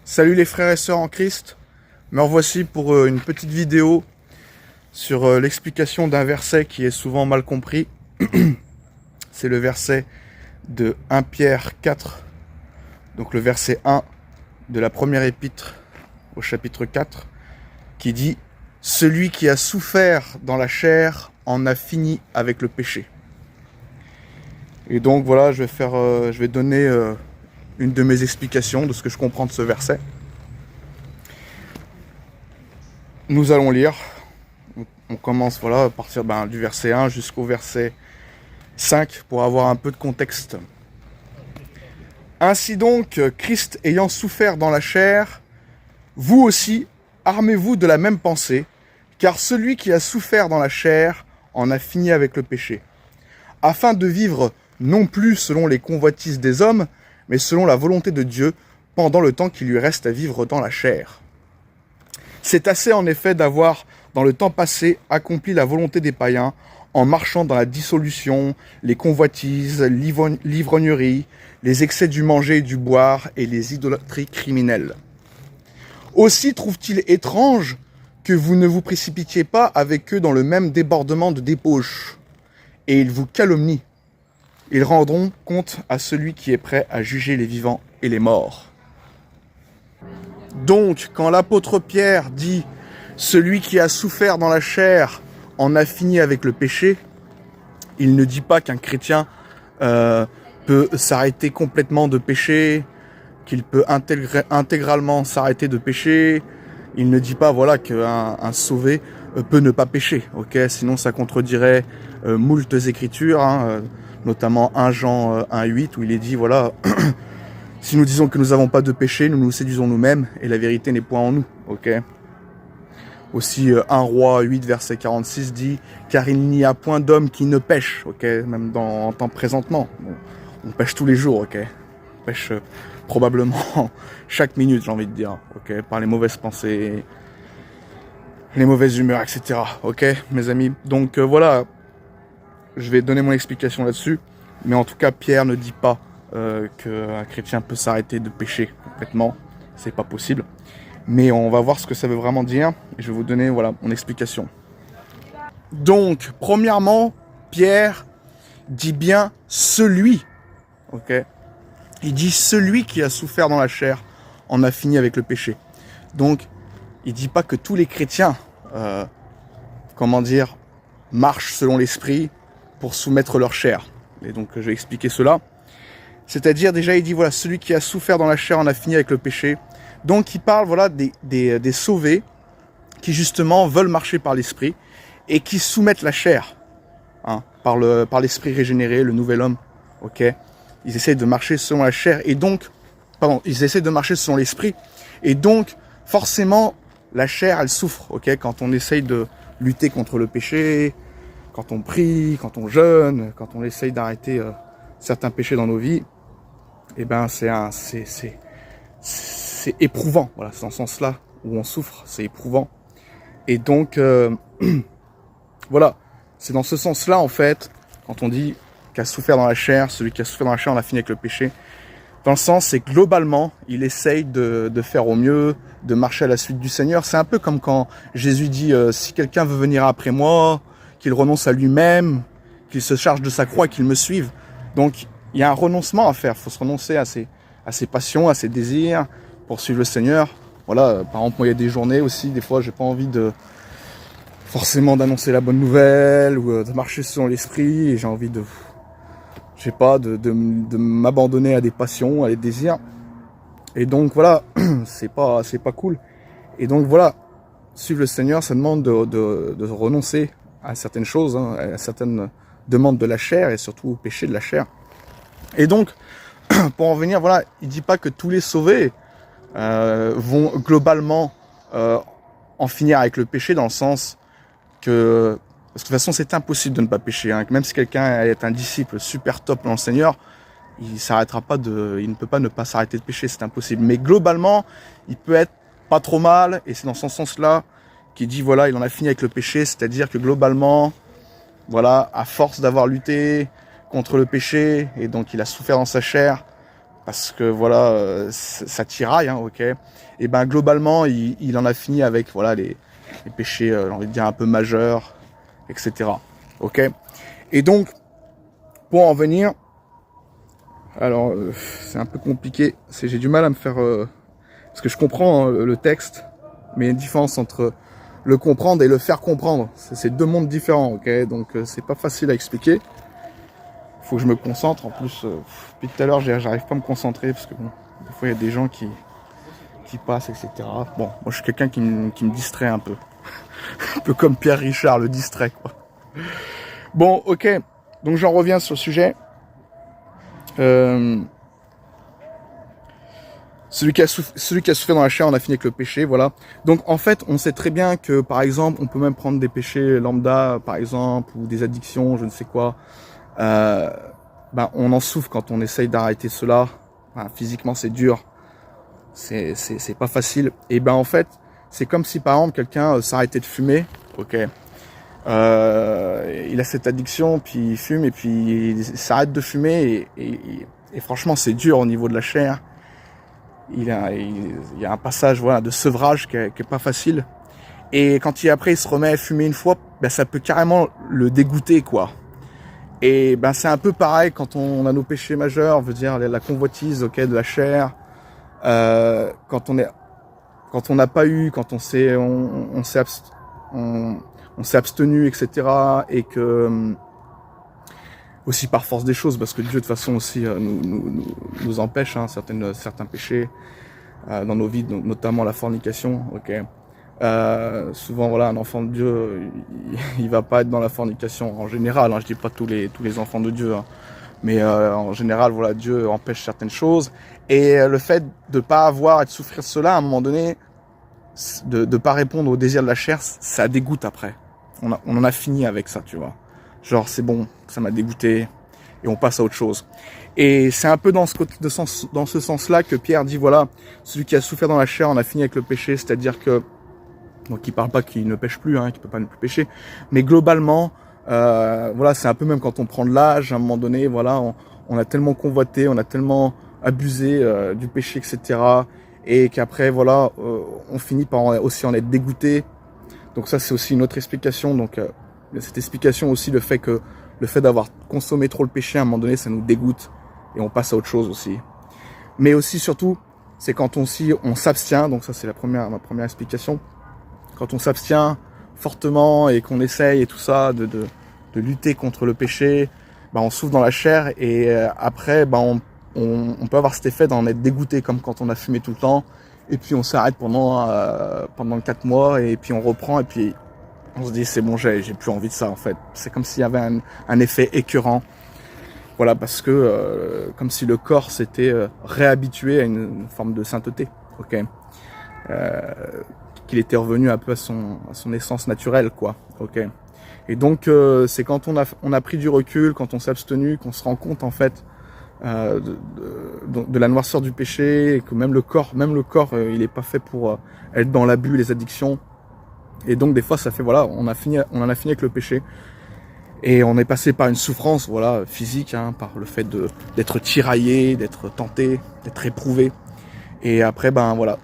Salut les frères et sœurs en Christ, me revoici pour une petite vidéo sur l'explication d'un verset qui est souvent mal compris. C'est le verset de 1 Pierre 4, donc le verset 1 de la première épître au chapitre 4, qui dit « Celui qui a souffert dans la chair en a fini avec le péché ». Et donc voilà, je vais donner une de mes explications de ce que je comprends de ce verset. Nous allons lire. On commence voilà, à partir du verset 1 jusqu'au verset 5 pour avoir un peu de contexte. Ainsi donc, Christ ayant souffert dans la chair, vous aussi, armez-vous de la même pensée, car celui qui a souffert dans la chair en a fini avec le péché, afin de vivre non plus selon les convoitises des hommes, mais selon la volonté de Dieu, pendant le temps qui lui reste à vivre dans la chair. C'est assez en effet d'avoir, dans le temps passé, accompli la volonté des païens, en marchant dans la dissolution, les convoitises, l'ivrognerie, les excès du manger et du boire, et les idolâtries criminelles. Aussi trouve-t-il étrange que vous ne vous précipitiez pas avec eux dans le même débordement de débauche, et ils vous calomnient. Ils rendront compte à celui qui est prêt à juger les vivants et les morts. Donc, quand l'apôtre Pierre dit « Celui qui a souffert dans la chair en a fini avec le péché », il ne dit pas qu'un chrétien peut s'arrêter complètement de pécher, qu'il peut intégralement s'arrêter de pécher. Il ne dit pas voilà, qu'un sauvé peut ne pas pécher. Okay, sinon, ça contredirait moultes écritures, notamment 1 Jean 1,8 où il est dit voilà, si nous disons que nous n'avons pas de péché, nous nous séduisons nous-mêmes et la vérité n'est point en nous. Okay. Aussi 1 Roi 8 verset 46 dit car il n'y a point d'homme qui ne pêche. Okay, même en temps présentement, on pêche tous les jours. Okay. On pêche probablement chaque minute, j'ai envie de dire. Okay, par les mauvaises pensées, les mauvaises humeurs, etc. Ok, mes amis. Donc voilà. Je vais donner mon explication là-dessus, mais en tout cas, Pierre ne dit pas qu'un chrétien peut s'arrêter de pécher complètement. C'est pas possible. Mais on va voir ce que ça veut vraiment dire, et je vais vous donner voilà, mon explication. Donc, premièrement, Pierre dit bien « celui ». Okay, il dit « celui qui a souffert dans la chair en a fini avec le péché ». Donc, il dit pas que tous les chrétiens, marchent selon l'esprit, pour soumettre leur chair. Et donc je vais expliquer cela. C'est-à-dire déjà il dit voilà, celui qui a souffert dans la chair en a fini avec le péché. Donc il parle voilà des sauvés qui justement veulent marcher par l'esprit et qui soumettent la chair par l'esprit régénéré, le nouvel homme. Ok, ils essaient de marcher selon la chair et donc ils essaient de marcher selon l'esprit et donc forcément la chair elle souffre. Ok, quand on essaye de lutter contre le péché, quand on prie, quand on jeûne, quand on essaye d'arrêter certains péchés dans nos vies, eh ben c'est éprouvant. Voilà, c'est dans ce sens-là où on souffre, c'est éprouvant. Et donc voilà, c'est dans ce sens-là en fait, quand on dit qu'a souffert dans la chair, celui qui a souffert dans la chair, on a fini avec le péché. Dans le sens, c'est globalement, il essaye de faire au mieux, de marcher à la suite du Seigneur. C'est un peu comme quand Jésus dit si quelqu'un veut venir après moi, qu'il renonce à lui-même, qu'il se charge de sa croix et qu'il me suive. Donc, il y a un renoncement à faire. Il faut se renoncer à ses passions, à ses désirs pour suivre le Seigneur. Voilà, par exemple, moi, il y a des journées aussi, des fois, j'ai pas envie forcément d'annoncer la bonne nouvelle ou de marcher selon l'esprit. Et j'ai envie de m'abandonner à des passions, à des désirs. Et donc, voilà, c'est pas cool. Et donc, voilà, suivre le Seigneur, ça demande de renoncer à certaines choses, à certaines demandes de la chair et surtout au péché de la chair. Et donc, pour en venir, voilà, il ne dit pas que tous les sauvés vont globalement en finir avec le péché dans le sens que, parce que de toute façon c'est impossible de ne pas pécher. Même si quelqu'un est un disciple super top dans le Seigneur, il ne peut pas ne pas s'arrêter de pécher, c'est impossible. Mais globalement, il peut être pas trop mal et c'est dans ce sens-là qui dit voilà, il en a fini avec le péché, c'est-à-dire que globalement, voilà, à force d'avoir lutté contre le péché, et donc il a souffert dans sa chair, parce que voilà, ça tiraille, hein, ok. Et ben globalement, il en a fini avec voilà les péchés, j'ai envie de dire un peu majeurs, etc. Ok. Et donc, pour en venir, alors c'est un peu compliqué, j'ai du mal à me faire, parce que je comprends hein, le texte, mais il y a une différence entre le comprendre et le faire comprendre. C'est deux mondes différents, ok. Donc c'est pas facile à expliquer. Faut que je me concentre. En plus, depuis tout à l'heure, j'arrive pas à me concentrer parce que bon, des fois il y a des gens qui passent, etc. Bon, moi je suis quelqu'un qui me distrait un peu. Un peu comme Pierre Richard le distrait, quoi. Bon, ok. Donc j'en reviens sur le sujet. Celui qui a souffert dans la chair, on a fini avec le péché, voilà. Donc en fait, on sait très bien que, par exemple, on peut même prendre des péchés lambda, par exemple, ou des addictions, je ne sais quoi. Ben, on en souffre quand on essaye d'arrêter cela. Enfin, physiquement, c'est dur. C'est pas facile. Et ben en fait, c'est comme si par exemple quelqu'un s'arrêtait de fumer, ok. Il a cette addiction, puis il fume et puis il s'arrête de fumer et franchement c'est dur au niveau de la chair. Il y a un passage voilà de sevrage qui est pas facile. Et quand après il se remet à fumer une fois, ben ça peut carrément le dégoûter quoi. Et ben c'est un peu pareil quand on a nos péchés majeurs, veut dire la convoitise, ok, de la chair. Quand on n'a pas eu, quand on s'est abstenu, etc. Et que aussi par force des choses, parce que Dieu de toute façon aussi nous empêche hein, certains péchés dans nos vies, notamment la fornication. Ok. Souvent voilà, un enfant de Dieu, il va pas être dans la fornication en général. Hein, je dis pas tous les enfants de Dieu, hein, mais en général voilà, Dieu empêche certaines choses. Et le fait de pas avoir et de souffrir cela à un moment donné, de pas répondre aux désirs de la chair, ça dégoûte après. On en a fini avec ça, tu vois. Genre c'est bon, ça m'a dégoûté et on passe à autre chose. Et c'est un peu dans ce sens-là que Pierre dit voilà, celui qui a souffert dans la chair, on a fini avec le péché, c'est-à-dire que donc il parle pas qu'il ne pêche plus, hein, qu'il peut pas ne plus pécher, mais globalement, voilà, c'est un peu même quand on prend de l'âge, à un moment donné, voilà, on a tellement convoité, on a tellement abusé du péché, etc. Et qu'après, voilà, on finit par aussi en être dégoûté. Donc ça, c'est aussi une autre explication. Donc cette explication aussi, le fait d'avoir consommé trop le péché, à un moment donné, ça nous dégoûte et on passe à autre chose aussi. Mais aussi, surtout, c'est quand on s'abstient. Donc ça, c'est ma première explication. Quand on s'abstient fortement et qu'on essaye et tout ça de lutter contre le péché, bah on souffre dans la chair et après, bah on peut avoir cet effet d'en être dégoûté comme quand on a fumé tout le temps et puis on s'arrête pendant 4 mois et puis on reprend et puis on se dit c'est bon, j'ai plus envie de ça en fait. C'est comme s'il y avait un effet écœurant. Voilà, parce que comme si le corps s'était réhabitué à une forme de sainteté, ok, qu'il était revenu un peu à son essence naturelle, quoi, ok. Et donc c'est quand on a pris du recul, quand on s'est abstenu, qu'on se rend compte en fait de la noirceur du péché et que même le corps, il est pas fait pour être dans l'abus, les addictions. Et donc des fois ça fait voilà, on en a fini avec le péché. Et on est passé par une souffrance, voilà, physique, hein, par le fait d'être tiraillé, d'être tenté, d'être éprouvé. Et après, ben voilà.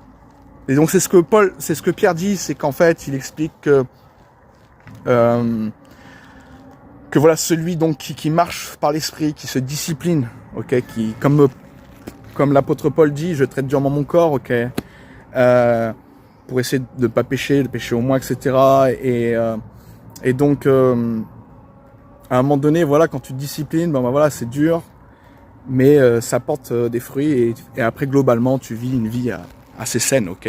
Et donc c'est ce que Pierre dit, c'est qu'en fait, il explique que voilà, celui donc qui marche par l'esprit, qui se discipline, ok, qui comme l'apôtre Paul dit, je traite durement mon corps, ok, pour essayer de pas pécher, de pécher au moins, etc. Et donc à un moment donné, voilà, quand tu te disciplines, ben voilà, c'est dur, mais ça porte des fruits et après globalement, tu vis une vie assez saine, ok.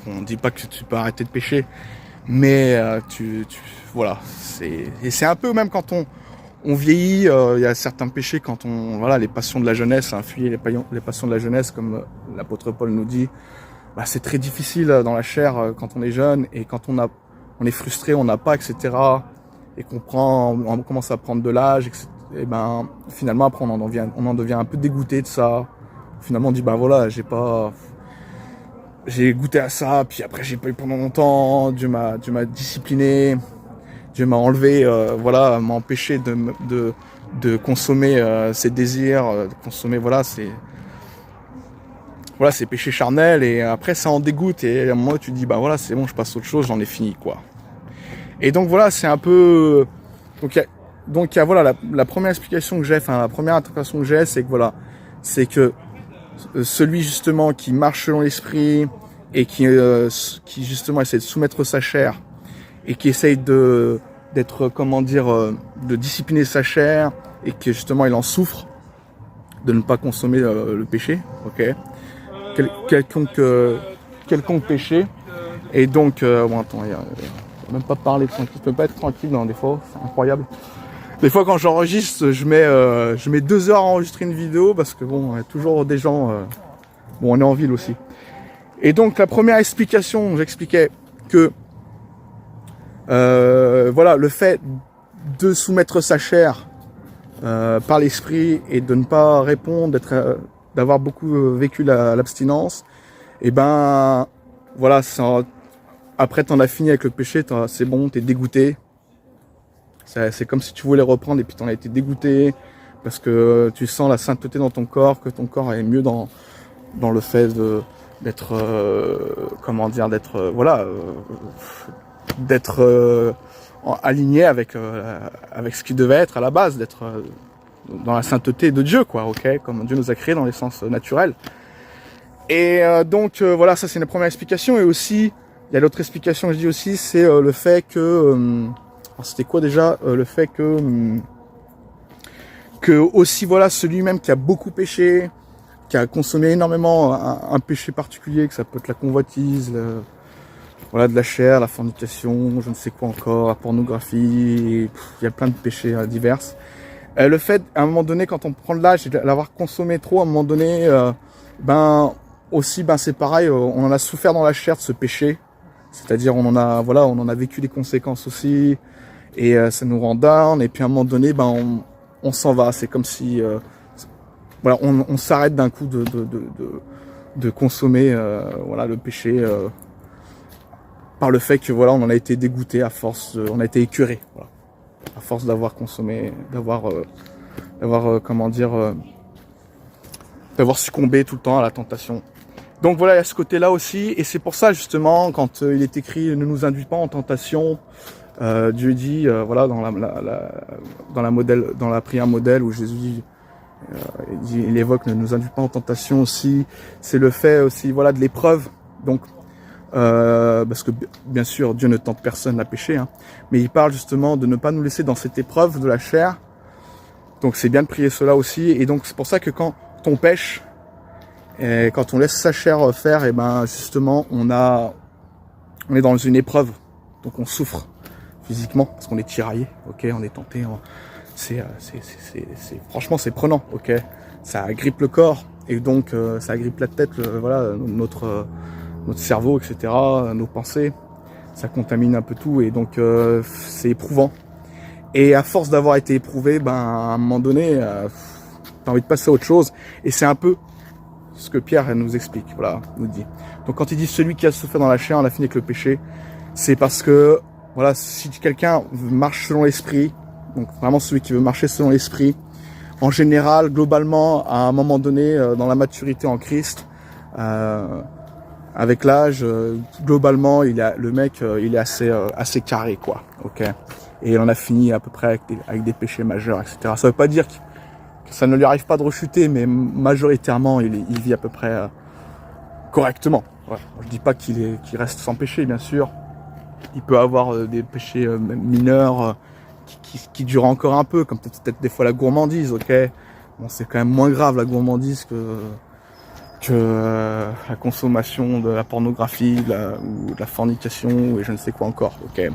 On dit pas que tu peux arrêter de pécher, mais voilà, c'est un peu même quand on vieillit, il y a certains péchés quand voilà, les passions de la jeunesse, hein, fuyer les passions de la jeunesse, comme l'apôtre Paul nous dit, bah c'est très difficile dans la chair quand on est jeune et quand on est frustré, on n'a pas, etc. Et on commence à prendre de l'âge, et ben finalement après on en devient un peu dégoûté de ça. Finalement on dit ben voilà, j'ai goûté à ça, puis après j'ai pas eu pendant longtemps, Dieu m'a discipliné, Dieu m'a enlevé, voilà, m'a empêché de consommer ses désirs, de consommer, voilà, voilà, c'est péché charnel, et après ça en dégoûte, et à un moment tu te dis bah voilà, c'est bon, je passe à autre chose, j'en ai fini quoi. Et donc voilà, c'est un peu, donc il y a voilà la première explication que j'ai, enfin la première interprétation que j'ai, c'est que voilà, c'est que celui justement qui marche selon l'esprit et qui justement essaie de soumettre sa chair et qui essaye d'être comment dire, de discipliner sa chair, et que justement il en souffre de ne pas consommer le péché, ok, quelconque péché. Et donc bon attends, même pas parler tranquille, je peux pas être tranquille dans des fois, c'est incroyable. Des fois quand j'enregistre, je mets 2 heures à enregistrer une vidéo parce que bon, il y a toujours des gens, bon on est en ville aussi. Et donc la première explication, j'expliquais que voilà, le fait de soumettre sa chair par l'esprit et de ne pas répondre, d'avoir beaucoup vécu l'abstinence, et ben voilà, après t'en as fini avec le péché, c'est bon, t'es dégoûté. C'est comme si tu voulais reprendre et puis t'en as été dégoûté parce que tu sens la sainteté dans ton corps, que ton corps est mieux dans le fait d'être comment dire, d'être voilà, d'être aligné avec ce qui devait être à la base, d'être dans la sainteté de Dieu, quoi, ok, comme Dieu nous a créés dans l'essence naturelle. Et donc voilà, ça c'est une première explication. Et aussi, il y a l'autre explication que je dis aussi, c'est le fait que c'était quoi déjà, le fait que aussi voilà, celui même qui a beaucoup péché, qui a consommé énormément un péché particulier, que ça peut être la convoitise, voilà, de la chair, la fornication, je ne sais quoi encore, la pornographie, il y a plein de péchés divers. Le fait, à un moment donné, quand on prend de l'âge et de l'avoir consommé trop, à un moment donné, ben aussi, ben c'est pareil, on en a souffert dans la chair de ce péché. C'est-à-dire, on en a vécu les conséquences aussi, et ça nous rend down. Et puis à un moment donné, ben on s'en va. C'est comme si, voilà, on s'arrête d'un coup de consommer, voilà, le péché. Par le fait que voilà, on en a été dégoûté à force, on a été écœuré, voilà, à force d'avoir consommé, d'avoir comment dire, d'avoir succombé tout le temps à la tentation. Donc voilà, il y a ce côté-là aussi, et c'est pour ça justement quand il est écrit ne nous induis pas en tentation, Dieu dit voilà, dans la prière modèle où Jésus il évoque ne nous induis pas en tentation aussi, c'est le fait aussi voilà de l'épreuve. Donc parce que bien sûr Dieu ne tente personne à pécher, hein, mais il parle justement de ne pas nous laisser dans cette épreuve de la chair. Donc c'est bien de prier cela aussi, et donc c'est pour ça que quand on pêche et quand on laisse sa chair faire, et ben justement on est dans une épreuve, donc on souffre physiquement parce qu'on est tiraillé, ok, on est tenté, franchement c'est prenant, ok, ça agrippe le corps et donc ça agrippe la tête, voilà, notre cerveau, etc., nos pensées, ça contamine un peu tout, et donc c'est éprouvant. Et à force d'avoir été éprouvé, ben à un moment donné, t'as envie de passer à autre chose, et c'est un peu ce que Pierre nous explique, voilà, nous dit. Donc quand il dit celui qui a souffert dans la chair, on a fini avec le péché, c'est parce que voilà, si quelqu'un marche selon l'esprit, donc vraiment celui qui veut marcher selon l'esprit, en général, globalement, à un moment donné, dans la maturité en Christ, avec l'âge, globalement, le mec, il est assez carré, quoi, ok. Et il en a fini à peu près avec des péchés majeurs, etc. Ça veut pas dire que ça ne lui arrive pas de rechuter, mais majoritairement, il vit à peu près correctement. Ouais. Je dis pas qu'il reste sans péché, bien sûr. Il peut avoir des péchés mineurs qui durent encore un peu, comme peut-être des fois la gourmandise, ok. Bon, c'est quand même moins grave la gourmandise que la consommation de la pornographie, ou de la fornication, et je ne sais quoi encore, ok.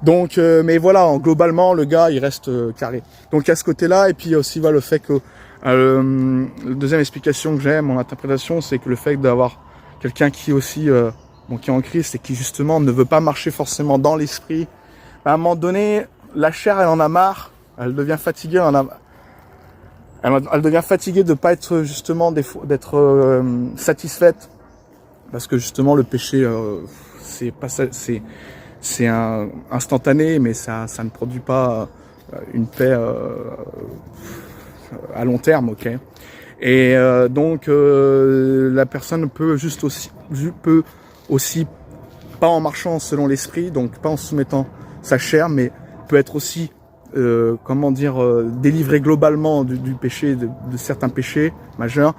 Donc, mais voilà, globalement, le gars, il reste carré. Donc, il y a ce côté-là, et puis aussi, voilà, le fait que la deuxième explication que j'ai, mon interprétation, c'est que le fait d'avoir quelqu'un qui aussi, qui est en Christ et qui justement ne veut pas marcher forcément dans l'esprit, à un moment donné, la chair, elle en a marre, elle devient fatiguée, elle devient fatiguée de pas être justement d'être satisfaite, parce que justement le péché, c'est instantané, mais ça ne produit pas une paix à long terme, ok. Et donc la personne peut aussi, pas en marchant selon l'esprit, donc pas en soumettant sa chair, mais peut être aussi, délivré globalement du péché, de certains péchés majeurs,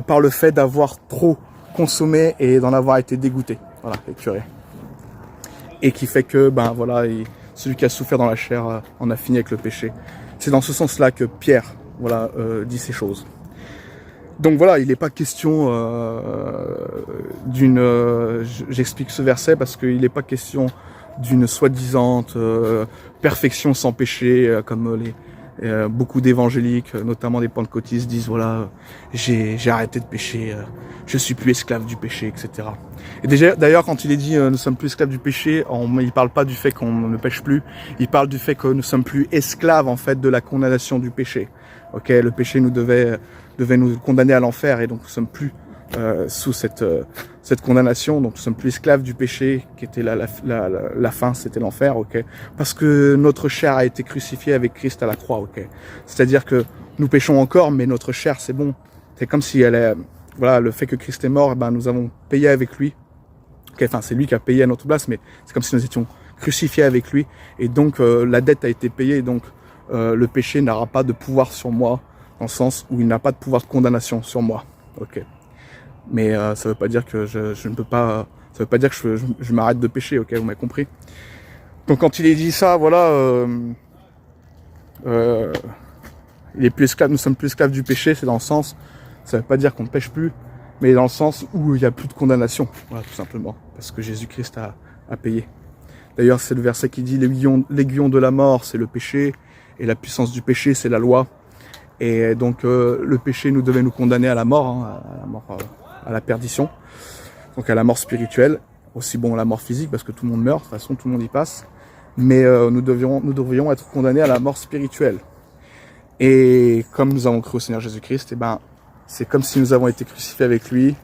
par le fait d'avoir trop consommé et d'en avoir été dégoûté, voilà, écœuré. Et qui fait que, celui qui a souffert dans la chair en a fini avec le péché. C'est dans ce sens-là que Pierre, dit ces choses. Donc voilà, il n'est pas question j'explique ce verset parce qu'il n'est pas question d'une soi-disant perfection sans péché, comme beaucoup d'évangéliques, notamment des pentecôtistes, disent j'ai arrêté de pécher, je suis plus esclave du péché, etc. Et déjà, d'ailleurs, quand il est dit nous sommes plus esclaves du péché, il parle pas du fait qu'on ne pêche plus, il parle du fait que nous sommes plus esclaves en fait de la condamnation du péché. Ok, le péché devait nous condamner à l'enfer et donc nous sommes plus sous cette condamnation, donc nous sommes plus esclaves du péché qui était la fin, c'était l'enfer, ok, parce que notre chair a été crucifiée avec Christ à la croix, ok. C'est-à-dire que nous péchons encore, mais notre chair, c'est bon. C'est comme si le fait que Christ est mort, nous avons payé avec lui. Okay, enfin, c'est lui qui a payé à notre place, mais c'est comme si nous étions crucifiés avec lui, et donc la dette a été payée, et donc le péché n'aura pas de pouvoir sur moi, dans le sens où il n'a pas de pouvoir de condamnation sur moi, ok. Mais ça veut pas dire que je ne peux pas, ça veut pas dire que je m'arrête de pécher, ok, vous m'avez compris. Donc quand il est dit ça, il est plus esclave, nous sommes plus esclaves du péché, c'est dans le sens, ça veut pas dire qu'on ne pêche plus, mais dans le sens où il n'y a plus de condamnation, voilà, tout simplement, parce que Jésus-Christ a payé. D'ailleurs, c'est le verset qui dit l'aiguillon de la mort, c'est le péché, et la puissance du péché, c'est la loi. Et donc le péché nous devait nous condamner à la mort, à la perdition, donc à la mort spirituelle, aussi la mort physique, parce que tout le monde meurt, de toute façon tout le monde y passe, mais nous devrions être condamnés à la mort spirituelle. Et comme nous avons cru au Seigneur Jésus-Christ, c'est comme si nous avons été crucifiés avec lui,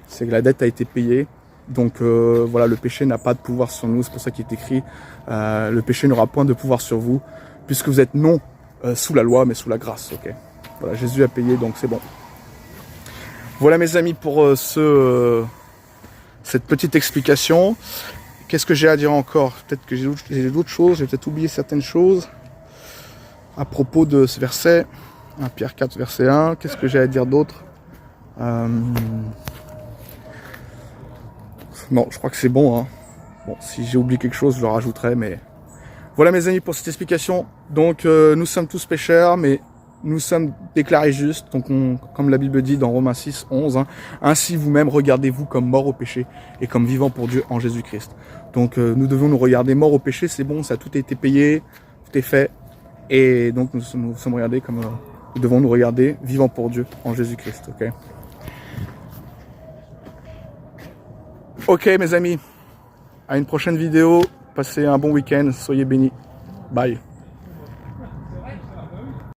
c'est que la dette a été payée, donc le péché n'a pas de pouvoir sur nous, c'est pour ça qu'il est écrit, le péché n'aura point de pouvoir sur vous, puisque vous êtes non sous la loi, mais sous la grâce, ok. Voilà, Jésus a payé, donc c'est bon. Voilà mes amis pour cette petite explication. Qu'est-ce que j'ai à dire encore? Peut-être que j'ai d'autres choses, j'ai peut-être oublié certaines choses à propos de ce verset. 1 Pierre 4, verset 1. Qu'est-ce que j'ai à dire d'autre? Non, je crois que c'est bon, hein. Bon, si j'ai oublié quelque chose, je le rajouterai, mais... Voilà mes amis pour cette explication. Donc nous sommes tous pécheurs, mais nous sommes déclarés justes. Donc comme la Bible dit dans Romains 6, 11, ainsi vous-même regardez-vous comme morts au péché et comme vivants pour Dieu en Jésus-Christ. Donc nous devons nous regarder morts au péché, c'est bon, ça a tout été payé, tout est fait. Et donc nous sommes regardés comme nous devons nous regarder vivants pour Dieu en Jésus-Christ. Ok. Ok mes amis, à une prochaine vidéo. Passez un bon week-end, soyez bénis. Bye.